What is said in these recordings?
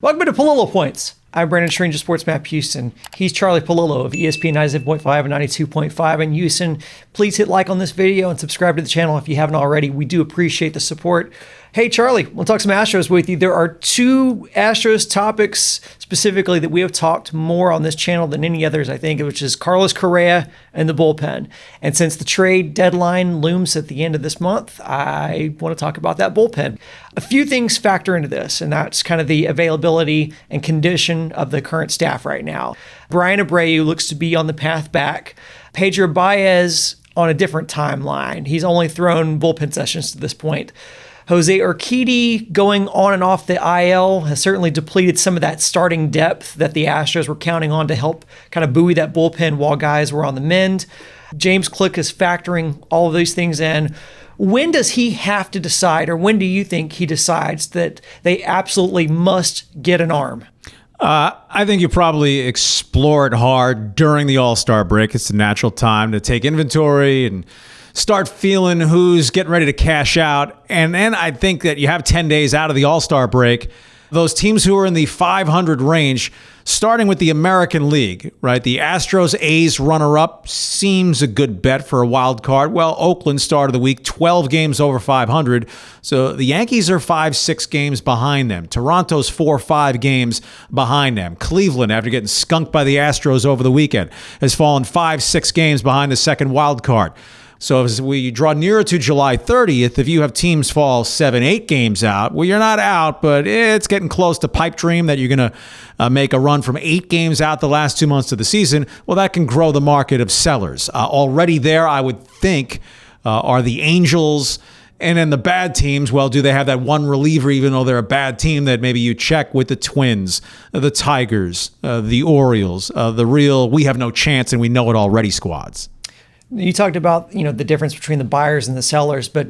Welcome to Pallilo Points. I'm Brandon Stranger, Sports Map Houston. He's Charlie Pallilo of ESPN 97.5 and 92.5 in Houston. Please hit like on this video and subscribe to the channel if you haven't already. We do appreciate the support. Hey, Charlie, we'll talk some Astros with you. There are two Astros topics specifically that we have talked more on this channel than any others, I think, which is Carlos Correa and the bullpen. And since the trade deadline looms at the end of this month, I want to talk about that bullpen. A few things factor into this, and that's kind of the availability and condition of the current staff right now. Bryan Abreu looks to be on the path back. Pedro Baez on a different timeline. He's only thrown bullpen sessions to this point. Jose Urquidy going on and off the IL has certainly depleted some of that starting depth that the Astros were counting on to help kind of buoy that bullpen while guys were on the mend. James Click is factoring all of these things in. When does he have to decide, or when do you think he decides that they absolutely must get an arm? I think you probably explore it hard during the AllStar break. It's a natural time to take inventory and start feeling who's getting ready to cash out. And then I think that you have 10 days out of the All-Star break. Those teams who are in the 500 range, starting with the American League, right? The Astros A's runner-up seems a good bet for a wild card. Well, Oakland started the week 12 games over 500. So the Yankees are 5-6 games behind them. Toronto's 4-5 games behind them. Cleveland, after getting skunked by the Astros over the weekend, has fallen 5-6 games behind the second wild card. So as we draw nearer to July 30th, if you have teams fall 7-8 games out, well, you're not out, but it's getting close to pipe dream that you're going to make a run from 8 games out the last 2 months of the season. Well, that can grow the market of sellers. Already there, I would think, are the Angels. And then the bad teams, well, do they have that one reliever, even though they're a bad team, that maybe you check with the Twins, the Tigers, the Orioles, the real we have no chance and we know it already squads. You talked about, the difference between the buyers and the sellers, but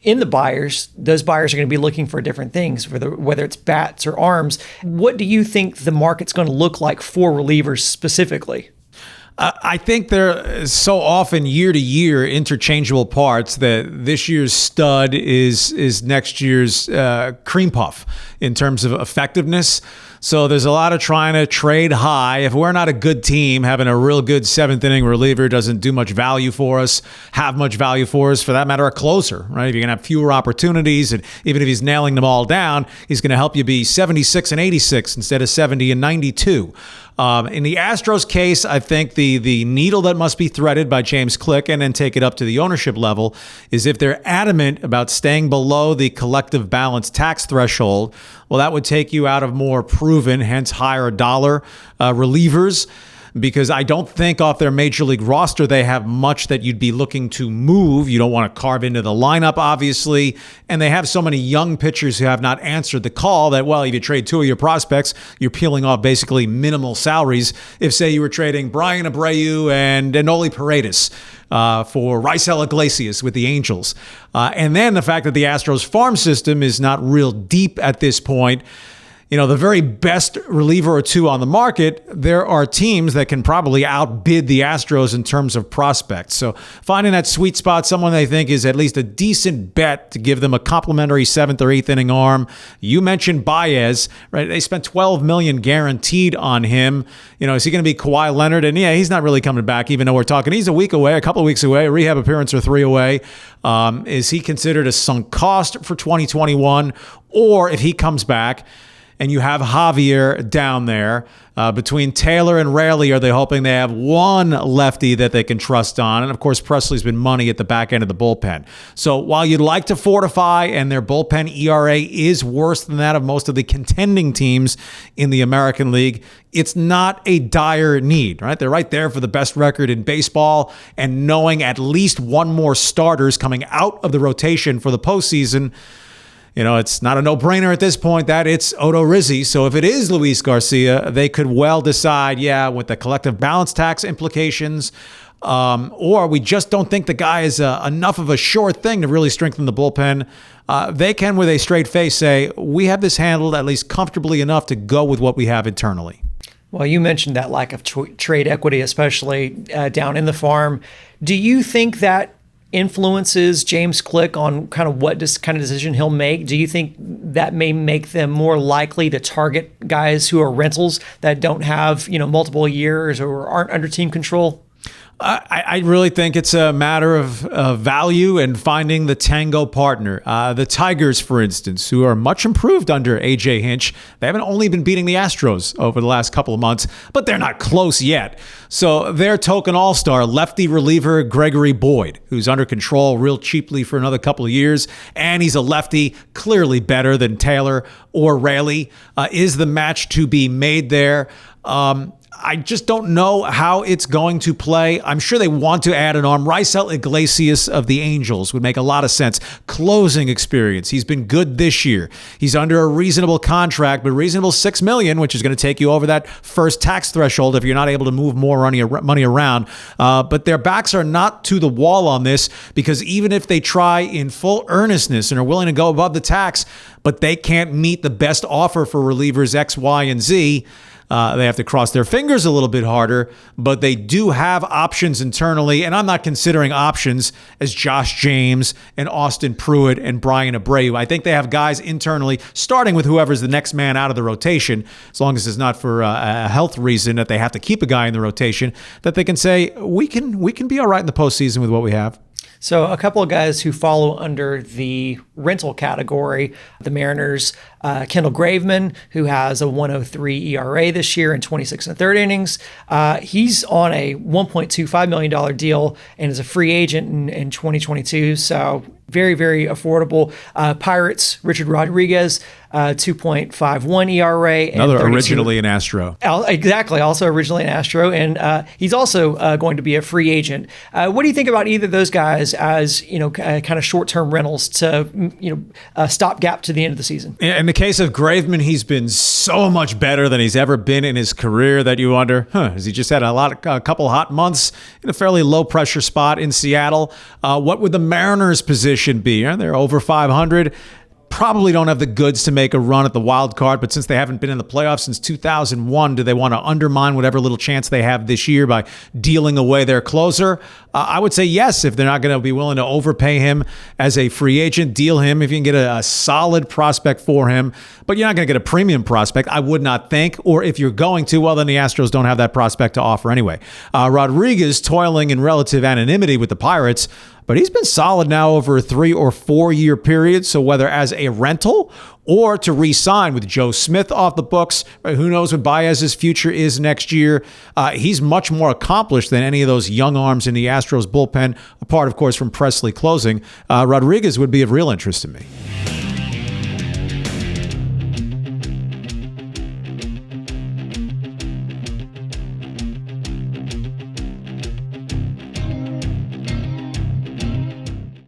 in the buyers, those buyers are going to be looking for different things, whether it's bats or arms. What do you think the market's going to look like for relievers specifically? I think they're so often year to year interchangeable parts that this year's stud is next year's cream puff in terms of effectiveness. So there's a lot of trying to trade high. If we're not a good team, having a real good seventh inning reliever doesn't do much value for us, have much value for us, for that matter, a closer, right? If you're going to have fewer opportunities, and even if he's nailing them all down, he's going to help you be 76 and 86 instead of 70 and 92. In the Astros case, I think the needle that must be threaded by James Click and then take it up to the ownership level is if they're adamant about staying below the collective balance tax threshold, well, that would take you out of more proven, hence higher dollar relievers, because I don't think off their major league roster they have much that you'd be looking to move. You don't want to carve into the lineup, obviously. And they have so many young pitchers who have not answered the call that, well, if you trade 2 of your prospects, you're peeling off basically minimal salaries. If, say, you were trading Bryan Abreu and Enoli Paredes for Raisel Iglesias with the Angels. And then the fact that the Astros farm system is not real deep at this point. The very best reliever or two on the market, there are teams that can probably outbid the Astros in terms of prospects. So finding that sweet spot, someone they think is at least a decent bet to give them a complimentary 7th or 8th inning arm. You mentioned Baez, right? They spent $12 million guaranteed on him. Is he going to be Kawhi Leonard? And yeah, he's not really coming back, even though we're talking he's a week away, a couple of weeks away, a rehab appearance or 3 away. Is he considered a sunk cost for 2021? Or if he comes back, and you have Javier down there. Between Taylor and Raley, are they hoping they have one lefty that they can trust on? And, of course, Presley's been money at the back end of the bullpen. So while you'd like to fortify, and their bullpen ERA is worse than that of most of the contending teams in the American League, it's not a dire need, right? They're right there for the best record in baseball, and knowing at least one more starters coming out of the rotation for the postseason, it's not a no-brainer at this point that it's Odorizzi. So if it is Luis Garcia, they could well decide, with the collective balance tax implications, or we just don't think the guy is enough of a sure thing to really strengthen the bullpen. They can, with a straight face, say, we have this handled at least comfortably enough to go with what we have internally. Well, you mentioned that lack of trade equity, especially down in the farm. Do you think that influences James Click on kind of what kind of decision he'll make? Do you think that may make them more likely to target guys who are rentals that don't have, multiple years or aren't under team control? I really think it's a matter of value and finding the tango partner. The Tigers, for instance, who are much improved under A.J. Hinch, they haven't only been beating the Astros over the last couple of months, but they're not close yet. So their token all-star, lefty reliever Gregory Boyd, who's under control real cheaply for another couple of years, and he's a lefty, clearly better than Taylor or Raley, is the match to be made there. I just don't know how it's going to play. I'm sure they want to add an arm. Raisel Iglesias of the Angels would make a lot of sense. Closing experience. He's been good this year. He's under a reasonable contract, but reasonable $6 million, which is going to take you over that first tax threshold if you're not able to move more money around. But their backs are not to the wall on this, because even if they try in full earnestness and are willing to go above the tax, but they can't meet the best offer for relievers X, Y, and Z, they have to cross their fingers a little bit harder, but they do have options internally, and I'm not considering options as Josh James and Austin Pruitt and Brian Abreu. I think they have guys internally, starting with whoever's the next man out of the rotation, as long as it's not for a health reason that they have to keep a guy in the rotation, that they can say, we can be all right in the postseason with what we have. So a couple of guys who follow under the rental category, the Mariners, Kendall Graveman, who has a 1.03 ERA this year in 26 1/3 innings. He's on a $1.25 million deal and is a free agent in 2022. So very, very affordable. Pirates, Richard Rodriguez, 2.51 ERA. And another originally an Astro. Exactly, also originally an Astro. And he's also going to be a free agent. What do you think about either of those guys as, kind of short-term rentals to, stopgap to the end of the season? In the case of Graveman, he's been so much better than he's ever been in his career that you wonder, has he just had a couple hot months in a fairly low-pressure spot in Seattle? What would the Mariners' position be? They're over 500. Probably don't have the goods to make a run at the wild card, but since they haven't been in the playoffs since 2001, do they want to undermine whatever little chance they have this year by dealing away their closer? I would say yes, if they're not going to be willing to overpay him as a free agent, deal him if you can get a solid prospect for him, but you're not going to get a premium prospect, I would not think, or if you're going to, well, then the Astros don't have that prospect to offer anyway. Rodriguez toiling in relative anonymity with the Pirates, but he's been solid now over a 3 or 4 year period. So whether as a rental or to re-sign with Joe Smith off the books, right, who knows what Baez's future is next year. He's much more accomplished than any of those young arms in the Astros bullpen, apart, of course, from Presley closing. Rodriguez would be of real interest to me.